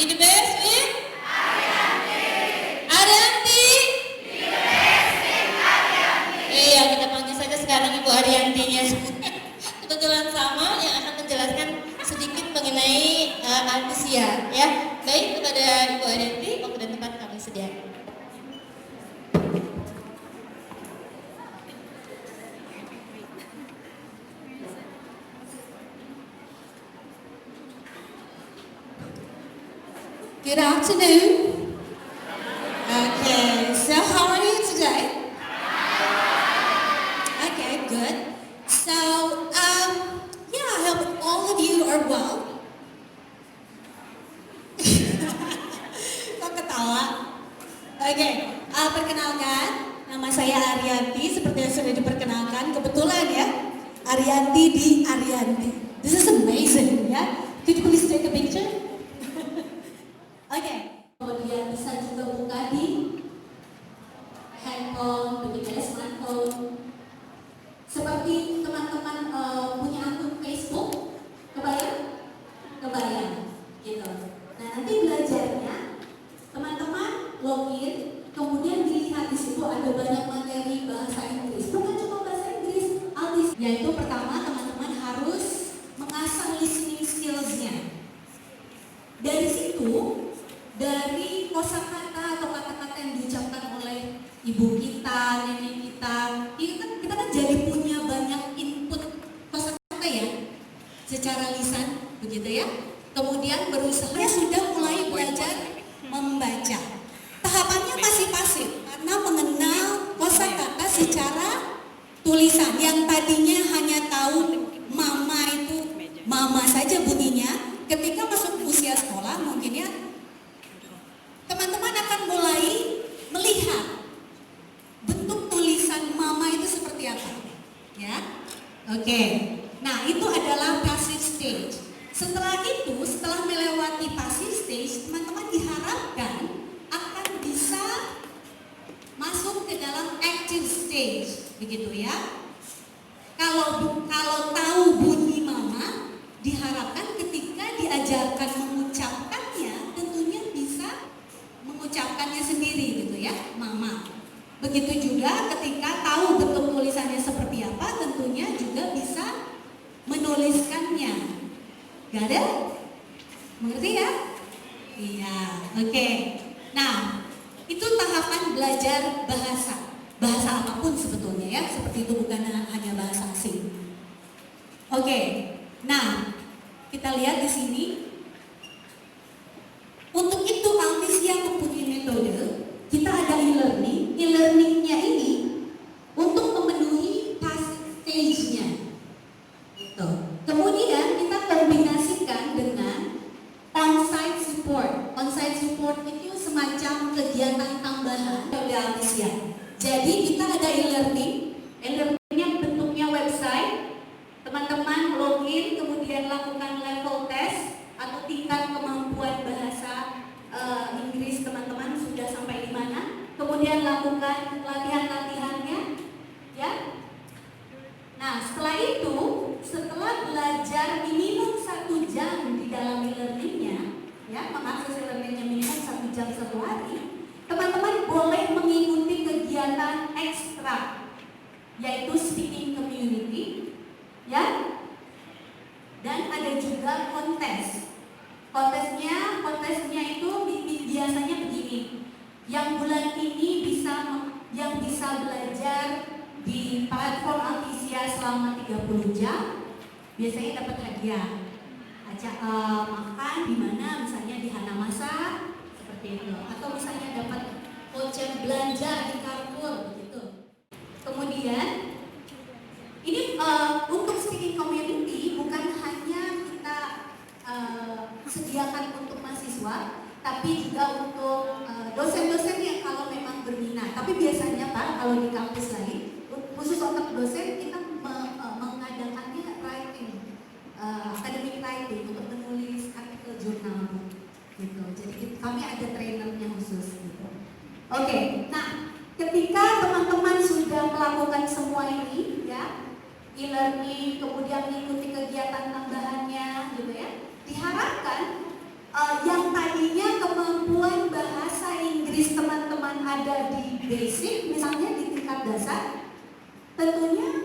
Be the best with Arianti. Iya, kita panggil saja sekarang Ibu Ariantinya. Kebetulan sama yang akan menjelaskan sedikit mengenai Alpisia, ya. Baik, kepada Ibu Arianti, waktu dan tempat kami sediakan. Good afternoon. Okay, so how are you today? Okay, good. So, yeah, I hope all of you are well. Kok ketawa? Oke, perkenalkan, nama saya Arianti, seperti yang sudah diperkenalkan. Kebetulan ya, Arianti di Arianti. This is amazing, ya. Could you please take a picture? Oke, kemudian bisa juga buka di handphone, begitu ya, smartphone. Seperti teman-teman punya akun Facebook, kebayang? Kebayang, gitu. Nah, nanti belajarnya, teman-teman login, kemudian dilihat di situ ada banyak materi bahasa Inggris. Bukan cuma bahasa Inggris, yaitu pertama teman-teman harus mengasah listening skills-nya. Dari situ, dari kosakata atau kata-kata yang diucapkan oleh ibu kita, nenek kita, kita kan jadi punya banyak input kosakata ya, secara lisan, begitu ya. Kemudian berusaha sudah mulai belajar membaca. Tahapannya masih pasif karena mengenal kosakata secara tulisan. Yang tadinya hanya tahu mama itu mama saja bunyinya, ketika masuk usia sekolah mungkin ya, teman-teman akan mulai melihat bentuk tulisan mama itu seperti apa, ya. Oke. Nah, itu adalah passive stage. Setelah itu, setelah melewati passive stage, teman-teman diharapkan akan bisa masuk ke dalam active stage, begitu ya. Kalau tahu bunyi mama, diharapkan ketika diajarkan mengucapkannya, tentunya bisa mengucapkannya sendiri gitu ya, mama. Begitu juga ketika tahu bentuk tulisannya seperti apa, tentunya juga bisa menuliskannya. Gak ada? Mengerti ya? Iya, oke. Nah, itu tahapan belajar bahasa. Bahasa apapun sebetulnya ya, seperti itu, bukan hanya bahasa asing. Oke. Nah, kita lihat di sini. Untuk itu Alpisia mempunyai metode, kita ada e-learning. E-learningnya ini untuk memenuhi passive stage-nya. Gitu. Kemudian kita kombinasikan dengan on-site support. On-site support itu semacam kegiatan tambahan metode Alpisia. Jadi kita ada e-learning. E-learningnya bentuknya website. Teman-teman login, kemudian lakukan level test atau tingkat kemampuan bahasa Inggris teman-teman sudah sampai di mana, kemudian lakukan latihan-latihannya, ya. Nah, setelah itu, setelah belajar minimum 1 jam di dalam e-learningnya, ya, mengakses e-learningnya minimum 1 jam satu hari, teman-teman boleh mengikuti kegiatan ekstra, yaitu speaking community, ya. Dan ada juga kontes. Kontesnya itu biasanya begini. Yang bulan ini yang bisa belajar di platform Alpisia selama 30 jam, biasanya dapat hadiah. Makan di mana, misalnya di Hanamasa, seperti itu. Atau misalnya dapat voucher belanja di Carrefour, begitu. Kemudian ini untuk speaking community bukan hanya kita sediakan untuk mahasiswa, tapi juga untuk dosen-dosen yang kalau memang berminat. Tapi biasanya Pak, kalau di kampus lain, khusus untuk dosen kita mengadakannya writing, academic writing untuk menulis artikel jurnal, gitu. Jadi kami ada trainernya khusus, gitu. Oke, nah ketika teman-teman sudah melakukan semua ini, ya, e-learning, kemudian mengikuti kegiatan tambahannya, gitu ya, diharapkan yang tadinya basic misalnya di tingkat dasar, tentunya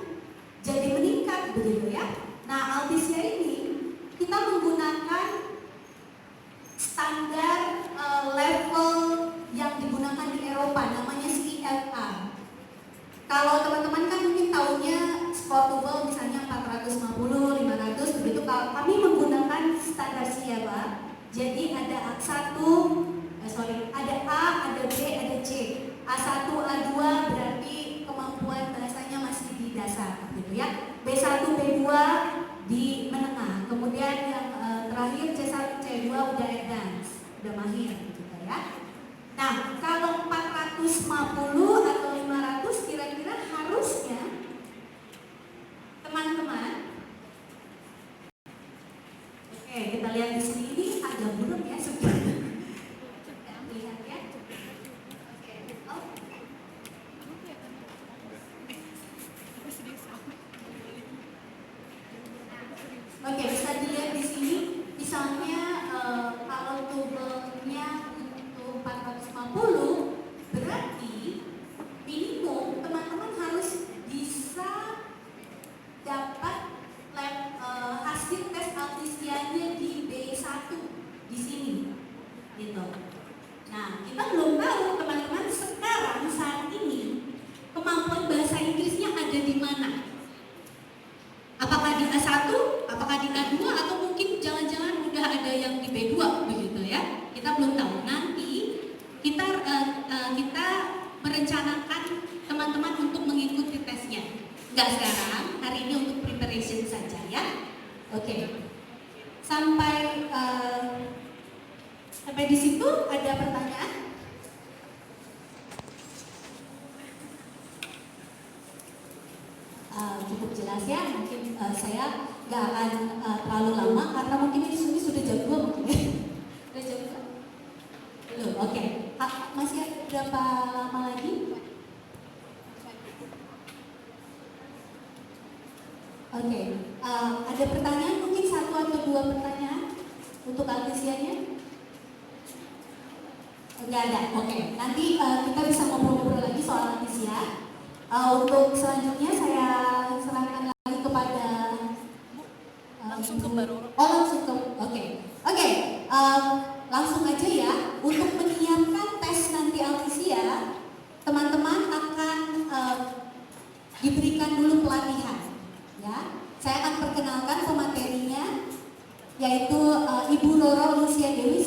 jadi meningkat begitu ya. Nah, Altisya ini kita menggunakan standar level yang digunakan di Eropa, namanya CFR. Kalau teman-teman kan mungkin tahunya Portugal misalnya 450, 500 begitu. Kalau kami menggunakan standar CFR, jadi ada ada A, ada B, ada C. A1, A2 berarti kemampuan bahasanya masih di dasar gitu ya. B1, B2 di menengah. Kemudian yang terakhir C1, C2 udah advance, udah mahir gitu ya. Nah, kalau 450 atau 500 kira-kira harusnya teman-teman, oke, kita lihat di sini ini agak buruk ya sebenarnya. Lihat ya. Oke. Oh. Oke, bisa dilihat di sini misalnya kalau tubelnya untuk 450 berarti minimum teman-teman harus bisa dapat hasil tes Altisya-nya di B1 di sini gitu. Nah, kita belum tahu teman-teman sekarang saat ini kemampuan bahasa Inggrisnya ada di mana. Apakah di A1, apakah di A2, atau mungkin jangan-jangan udah ada yang di B2 begitu ya. Kita belum tahu. Nanti kita merencanakan teman-teman untuk mengikuti tesnya. Enggak sekarang, hari ini untuk preparation saja ya. Oke. Sampai di situ ada pertanyaan? Cukup jelas ya, mungkin saya nggak akan terlalu lama karena mungkin ini sudah jam 2 mungkin ya. Udah jam 2? Belum, oke. Masih berapa lama lagi? Oke, ada pertanyaan mungkin 1 atau 2 pertanyaan untuk Altisya-nya? Nggak ada, oke. Nanti kita bisa ngobrol-ngobrol lagi soal Altisya. Untuk selanjutnya saya serahkan lagi kepada langsung ke Mbak Roro. Oh, langsung ke, oke. Langsung aja ya. Untuk menyiapkan tes nanti Altisya, teman-teman akan diberikan dulu pelatihan. Ya, saya akan perkenalkan pematerinya, yaitu Ibu Roro Lucia Dewi.